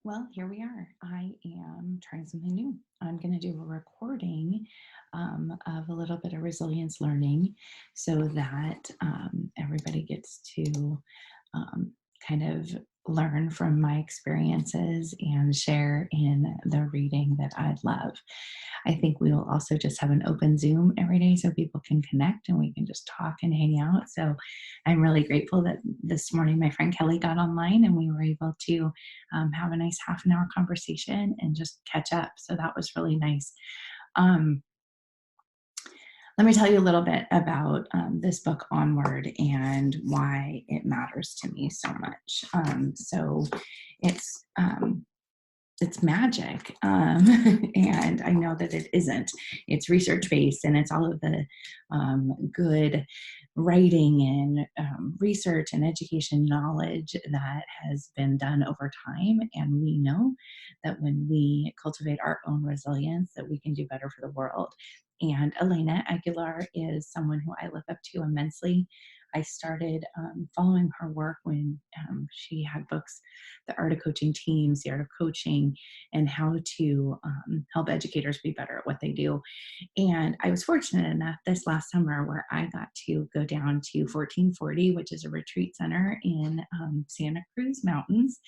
Well, here we are. I am trying something new. I'm going to do a recording of a little bit of resilience learning so that everybody gets to um, kind of learn from my experiences and share in the reading that I love. I think we will also just have an open Zoom every day so people can connect and we can just talk and hang out. So I'm really grateful that this morning my friend Kelly got online and we were able to have a nice half an hour conversation and just catch up. So that was really nice. Um, Let me tell you a little bit about this book, Onward, and why it matters to me so much. It's it's magic. And I know that it isn't. It's research based and it's all of the good writing and research and education knowledge that has been done over time. And we know that when we cultivate our own resilience, that we can do better for the world. And Elena Aguilar is someone who I look up to immensely. I started following her work when she had books, The Art of Coaching Teams, The Art of Coaching, and how to help educators be better at what they do. And I was fortunate enough this last summer where I got to go down to 1440, which is a retreat center in Santa Cruz Mountains.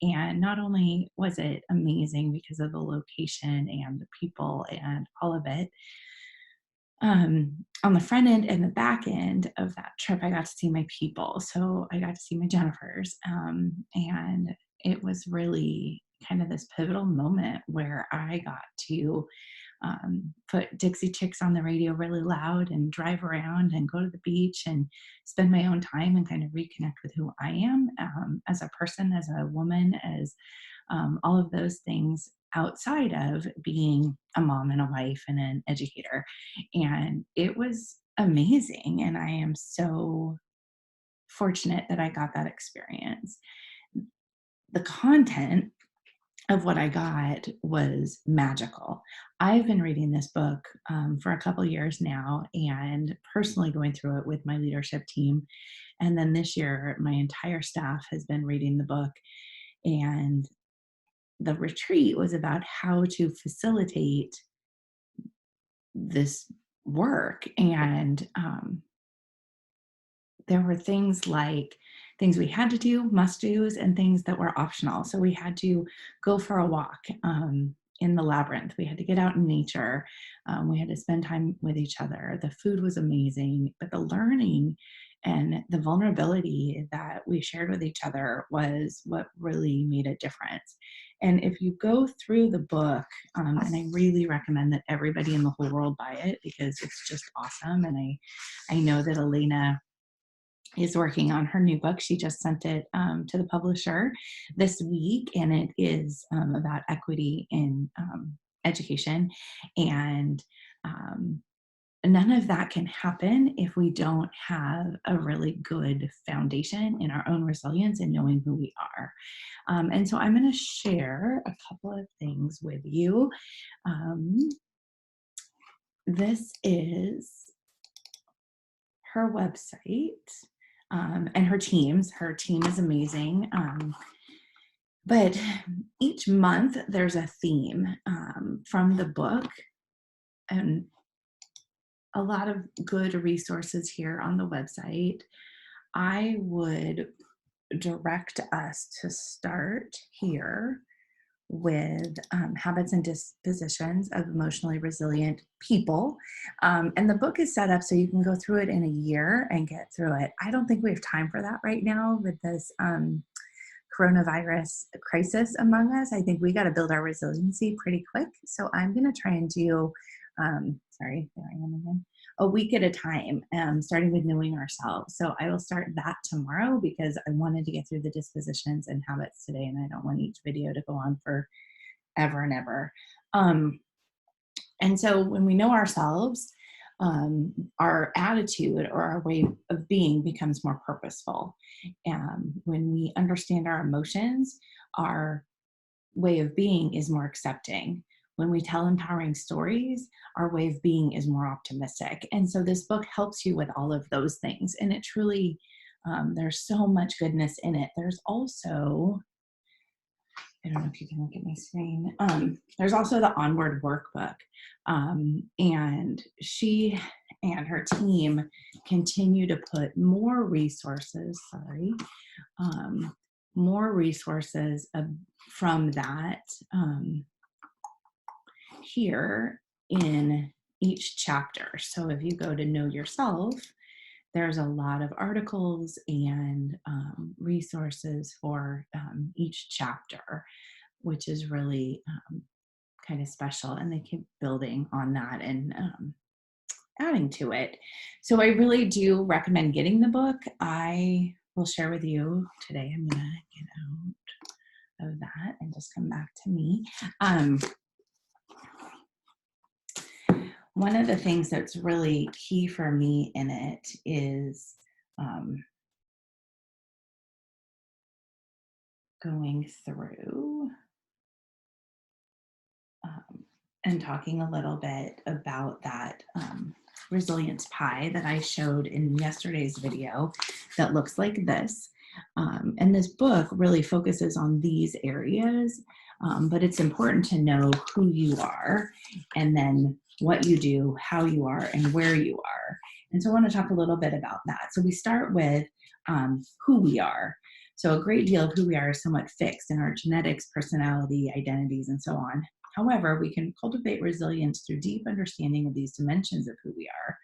And not only was it amazing because of the location and the people and all of it, on the front end and the back end of that trip, I got to see my people. So I got to see my Jennifers. And it was really kind of this pivotal moment where I got to put Dixie Chicks on the radio really loud and drive around and go to the beach and spend my own time and kind of reconnect with who I am as a person, as a woman, as all of those things outside of being a mom and a wife and an educator. And it was amazing. And I am so fortunate that I got that experience. The content of what I got was magical. I've been reading this book for a couple years now and personally going through it with my leadership team. And then this year, my entire staff has been reading the book. And the retreat was about how to facilitate this work. And there were things like things we had to do, must do's, and things that were optional. So we had to go for a walk in the labyrinth. We had to get out in nature. We had to spend time with each other. The food was amazing, but the learning and the vulnerability that we shared with each other was what really made a difference. And if you go through the book, and I really recommend that everybody in the whole world buy it because it's just awesome. And I know that Elena is working on her new book. She just sent it to the publisher this week, and it is about equity in education. And none of that can happen if we don't have a really good foundation in our own resilience and knowing who we are. And so I'm going to share a couple of things with you. This is her website. And her teams. Her team is amazing. But each month there's a theme from the book, and a lot of good resources here on the website. I would direct us to start here with habits and dispositions of emotionally resilient people. And the book is set up so you can go through it in a year and get through it. I don't think we have time for that right now with this coronavirus crisis among us. I think we got to build our resiliency pretty quick. So I'm going to try and do, sorry, there I am again, a week at a time, starting with knowing ourselves. So I will start that tomorrow because I wanted to get through the dispositions and habits today, and I don't want each video to go on for ever and ever. And so when we know ourselves, our attitude or our way of being becomes more purposeful. When we understand our emotions, our way of being is more accepting. When we tell empowering stories, our way of being is more optimistic. And so this book helps you with all of those things. And it truly, there's so much goodness in it. There's also, I don't know if you can look at my screen. There's also the Onward workbook. And she and her team continue to put more resources, more resources from that here in each chapter. So if you go to Know Yourself, there's a lot of articles and resources for each chapter, which is really kind of special. And they keep building on that and adding to it. So I really do recommend getting the book. I will share with you today. I'm going to get out of that and just come back to me. One of the things that's really key for me in it is going through and talking a little bit about that resilience pie that I showed in yesterday's video that looks like this. And this book really focuses on these areas, but it's important to know who you are and then what you do, how you are, and where you are. And so I want to talk a little bit about that. So we start with who we are. So a great deal of who we are is somewhat fixed in our genetics, personality, identities, and so on. However, we can cultivate resilience through deep understanding of these dimensions of who we are,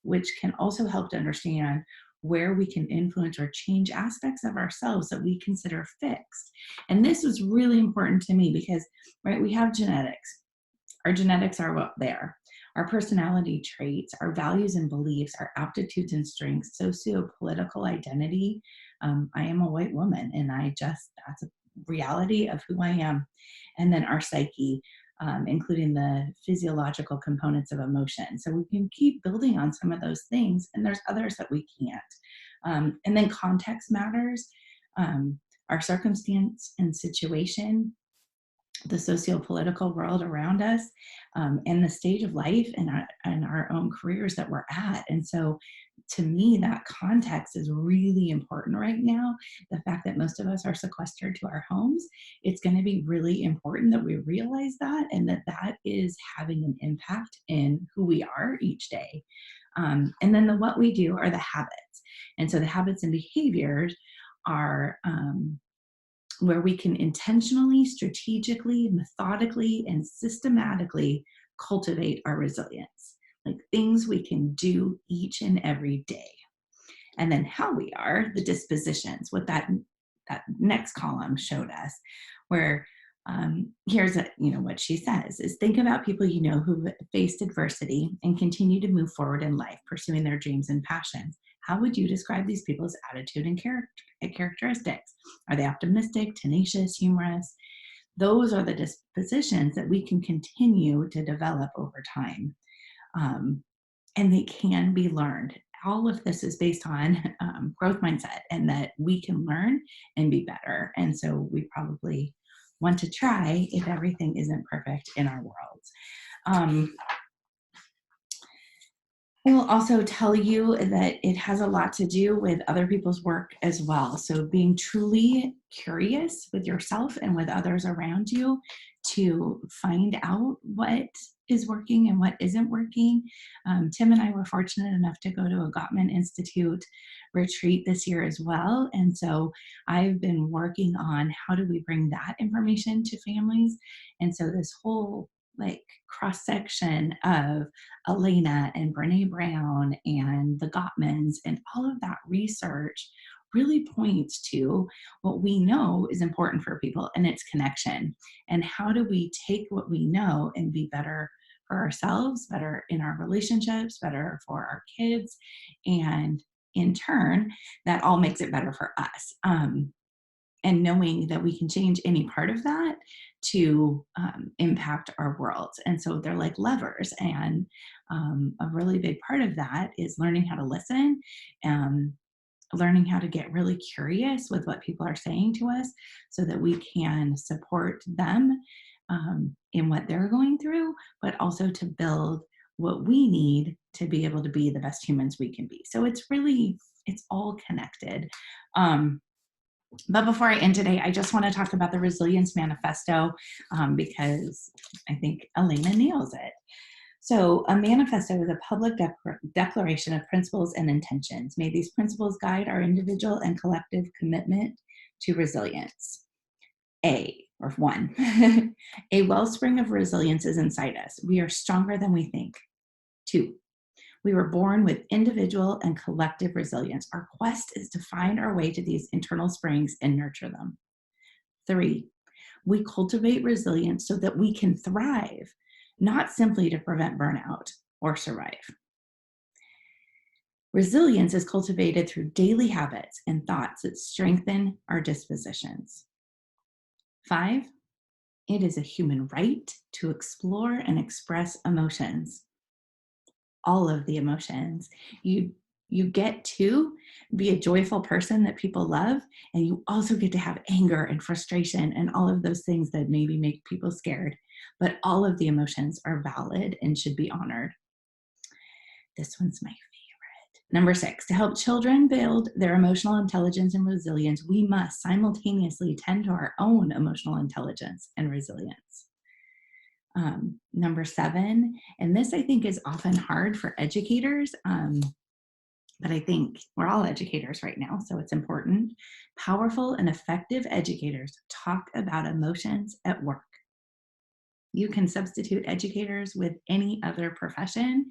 which can also help to understand where we can influence or change aspects of ourselves that we consider fixed. And this was really important to me because, right, we have genetics. Our genetics are what they are. Our personality traits, our values and beliefs, our aptitudes and strengths, socio-political identity. I am a white woman, and that's a reality of who I am. And then our psyche, including the physiological components of emotion. So we can keep building on some of those things, and there's others that we can't. And then context matters. Our circumstance and situation, the socio-political world around us, and the stage of life and our own careers that we're at. And so to me, that context is really important right now. The fact that most of us are sequestered to our homes, it's going to be really important that we realize that and that is having an impact in who we are each day. And then what we do are the habits. And so the habits and behaviors are where we can intentionally, strategically, methodically, and systematically cultivate our resilience, like things we can do each and every day. And then how we are, the dispositions, what that next column showed us, where here's what she says is think about people you know who faced adversity and continue to move forward in life, pursuing their dreams and passions. How would you describe these people's attitude and characteristics? Are they optimistic, tenacious, humorous? Those are the dispositions that we can continue to develop over time. And they can be learned. All of this is based on growth mindset and that we can learn and be better. And so we probably want to try if everything isn't perfect in our world. I will also tell you that it has a lot to do with other people's work as well. So being truly curious with yourself and with others around you to find out what is working and what isn't working. Tim and I were fortunate enough to go to a Gottman Institute retreat this year as well. And so I've been working on how do we bring that information to families. And so this whole cross section of Elena and Brene Brown and the Gottmans and all of that research really points to what we know is important for people, and it's connection. And how do we take what we know and be better for ourselves, better in our relationships, better for our kids, and in turn, that all makes it better for us. And knowing that we can change any part of that to impact our world. And so they're like levers. And a really big part of that is learning how to listen, learning how to get really curious with what people are saying to us so that we can support them in what they're going through, but also to build what we need to be able to be the best humans we can be. So it's all connected. But before I end today, I just want to talk about the Resilience Manifesto because I think Elena nails it. So a manifesto is a public declaration of principles and intentions. May these principles guide our individual and collective commitment to resilience. Or one, a wellspring of resilience is inside us. We are stronger than we think. 2, we were born with individual and collective resilience. Our quest is to find our way to these internal springs and nurture them. 3, we cultivate resilience so that we can thrive, not simply to prevent burnout or survive. Resilience is cultivated through daily habits and thoughts that strengthen our dispositions. 5, it is a human right to explore and express emotions. All of the emotions. You get to be a joyful person that people love, and you also get to have anger and frustration and all of those things that maybe make people scared. But all of the emotions are valid and should be honored. This one's my favorite. Number 6, to help children build their emotional intelligence and resilience, we must simultaneously tend to our own emotional intelligence and resilience. Number 7, and this I think is often hard for educators, but I think we're all educators right now, so it's important. Powerful and effective educators talk about emotions at work. You can substitute educators with any other profession.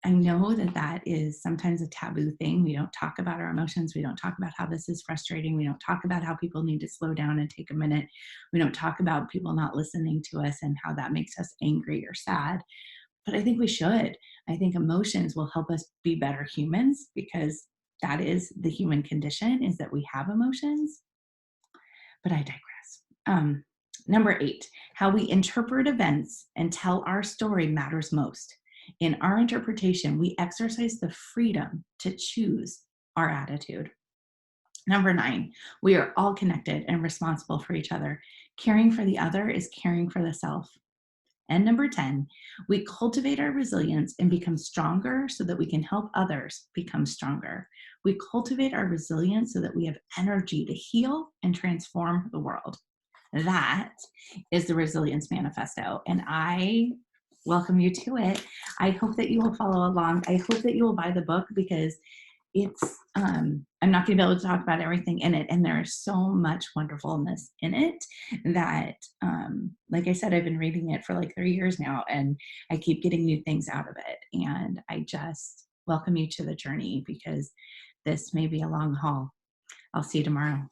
I know that that is sometimes a taboo thing. We don't talk about our emotions. We don't talk about how this is frustrating. We don't talk about how people need to slow down and take a minute. We don't talk about people not listening to us and how that makes us angry or sad. But I think we should. I think emotions will help us be better humans because that is the human condition, is that we have emotions. But I digress. Number 8, how we interpret events and tell our story matters most. In our interpretation, we exercise the freedom to choose our attitude. Number 9, we are all connected and responsible for each other. Caring for the other is caring for the self. And number 10, we cultivate our resilience and become stronger so that we can help others become stronger. We cultivate our resilience so that we have energy to heal and transform the world. That is the Resilience Manifesto, and I welcome you to it. I hope that you will follow along. I hope that you will buy the book because it's, I'm not going to be able to talk about everything in it, and there is so much wonderfulness in it that, like I said, I've been reading it for like 3 years now, and I keep getting new things out of it, and I just welcome you to the journey because this may be a long haul. I'll see you tomorrow.